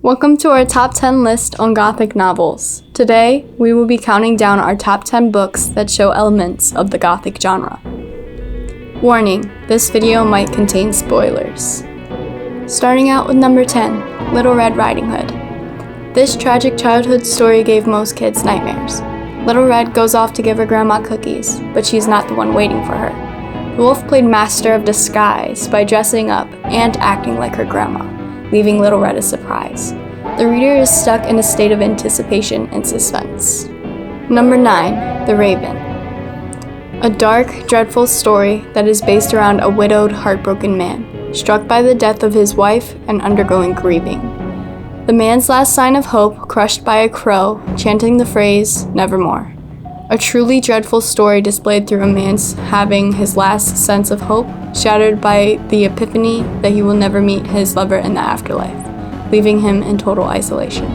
Welcome to our top 10 list on Gothic novels. Today, we will be counting down our top 10 books that show elements of the Gothic genre. Warning, this video might contain spoilers. Starting out with number 10, Little Red Riding Hood. This tragic childhood story gave most kids nightmares. Little Red goes off to give her grandma cookies, but she's not the one waiting for her. The wolf played master of disguise by dressing up and acting like her grandma, leaving Little Red a surprise. The reader is stuck in a state of anticipation and suspense. Number 9, The Raven. A dark, dreadful story that is based around a widowed, heartbroken man, struck by the death of his wife and undergoing grieving. The man's last sign of hope crushed by a crow, chanting the phrase, "Nevermore." A truly dreadful story displayed through a man's having his last sense of hope shattered by the epiphany that he will never meet his lover in the afterlife, leaving him in total isolation.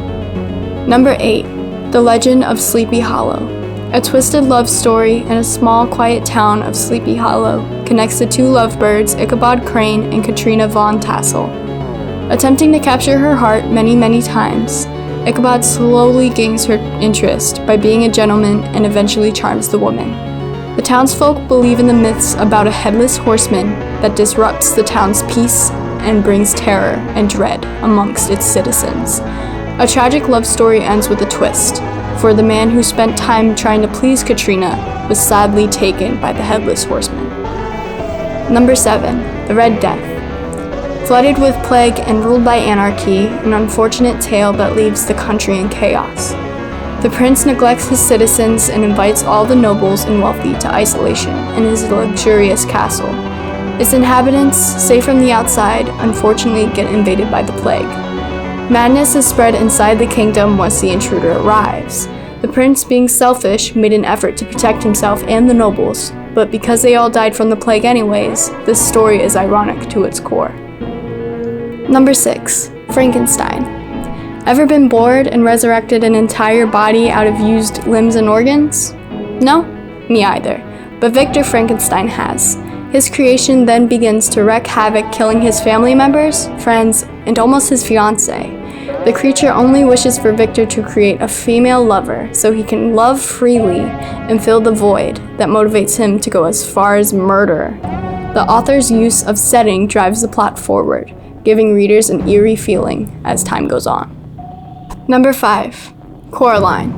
Number 8, The Legend of Sleepy Hollow. A twisted love story in a small, quiet town of Sleepy Hollow connects the two lovebirds Ichabod Crane and Katrina Von Tassel. Attempting to capture her heart many times, Ichabod slowly gains her interest by being a gentleman and eventually charms the woman. The townsfolk believe in the myths about a headless horseman that disrupts the town's peace and brings terror and dread amongst its citizens. A tragic love story ends with a twist, for the man who spent time trying to please Katrina was sadly taken by the headless horseman. Number 7, The Red Death. Flooded with plague and ruled by anarchy, an unfortunate tale that leaves the country in chaos. The prince neglects his citizens and invites all the nobles and wealthy to isolation in his luxurious castle. Its inhabitants, safe from the outside, unfortunately get invaded by the plague. Madness is spread inside the kingdom once the intruder arrives. The prince, being selfish, made an effort to protect himself and the nobles, but because they all died from the plague anyways, this story is ironic to its core. Number 6, Frankenstein. Ever been bored and resurrected an entire body out of used limbs and organs? No? Me either. But Victor Frankenstein has. His creation then begins to wreak havoc, killing his family members, friends, and almost his fiancée. The creature only wishes for Victor to create a female lover so he can love freely and fill the void that motivates him to go as far as murder. The author's use of setting drives the plot forward, giving readers an eerie feeling as time goes on. Number 5, Coraline.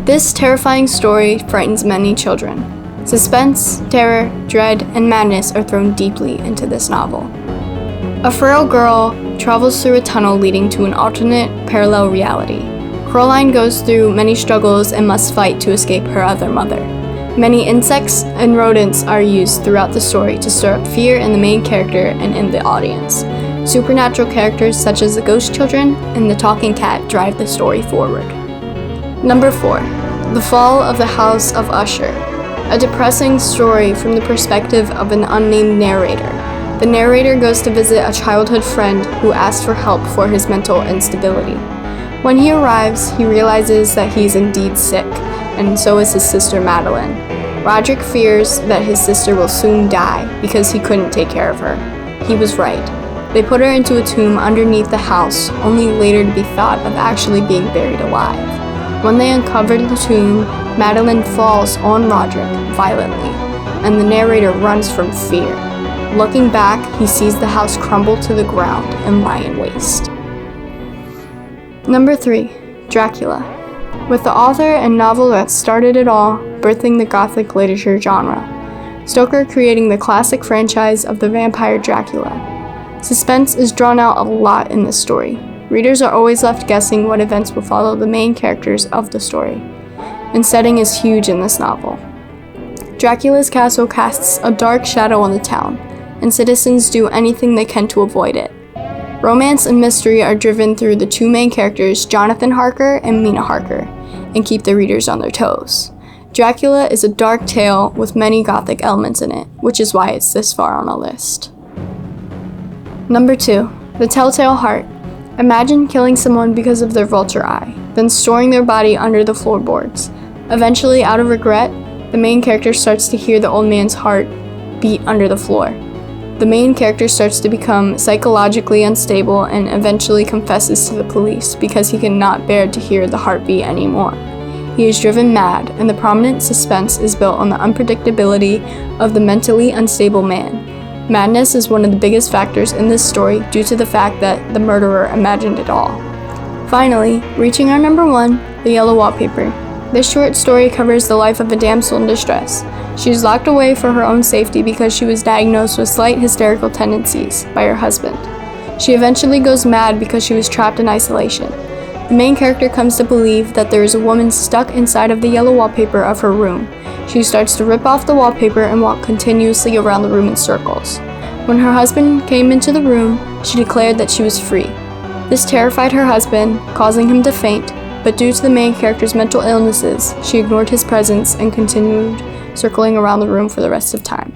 This terrifying story frightens many children. Suspense, terror, dread, and madness are thrown deeply into this novel. A frail girl travels through a tunnel leading to an alternate parallel reality. Coraline goes through many struggles and must fight to escape her other mother. Many insects and rodents are used throughout the story to stir up fear in the main character and in the audience. Supernatural characters such as the ghost children and the talking cat drive the story forward. Number 4, The Fall of the House of Usher. A depressing story from the perspective of an unnamed narrator. The narrator goes to visit a childhood friend who asks for help for his mental instability. When he arrives, he realizes that he is indeed sick, and so is his sister Madeline. Roderick fears that his sister will soon die because he couldn't take care of her. He was right. They put her into a tomb underneath the house, only later to be thought of actually being buried alive. When they uncover the tomb, Madeline falls on Roderick violently, and the narrator runs from fear. Looking back, he sees the house crumble to the ground and lie in waste. Number 3, Dracula. With the author and novel that started it all, birthing the Gothic literature genre. Stoker creating the classic franchise of the vampire Dracula. Suspense is drawn out a lot in this story. Readers are always left guessing what events will follow the main characters of the story, and setting is huge in this novel. Dracula's castle casts a dark shadow on the town, and citizens do anything they can to avoid it. Romance and mystery are driven through the two main characters, Jonathan Harker and Mina Harker, and keep the readers on their toes. Dracula is a dark tale with many Gothic elements in it, which is why it's this far on a list. Number 2, The Telltale Heart. Imagine killing someone because of their vulture eye, then storing their body under the floorboards. Eventually, out of regret, the main character starts to hear the old man's heart beat under the floor. The main character starts to become psychologically unstable and eventually confesses to the police because he cannot bear to hear the heartbeat anymore. He is driven mad, and the prominent suspense is built on the unpredictability of the mentally unstable man. Madness is one of the biggest factors in this story due to the fact that the murderer imagined it all. Finally, reaching our number 1, The Yellow Wallpaper. This short story covers the life of a damsel in distress. She is locked away for her own safety because she was diagnosed with slight hysterical tendencies by her husband. She eventually goes mad because she was trapped in isolation. The main character comes to believe that there is a woman stuck inside of the yellow wallpaper of her room. She starts to rip off the wallpaper and walk continuously around the room in circles. When her husband came into the room, she declared that she was free. This terrified her husband, causing him to faint, but due to the main character's mental illnesses, she ignored his presence and continued circling around the room for the rest of time.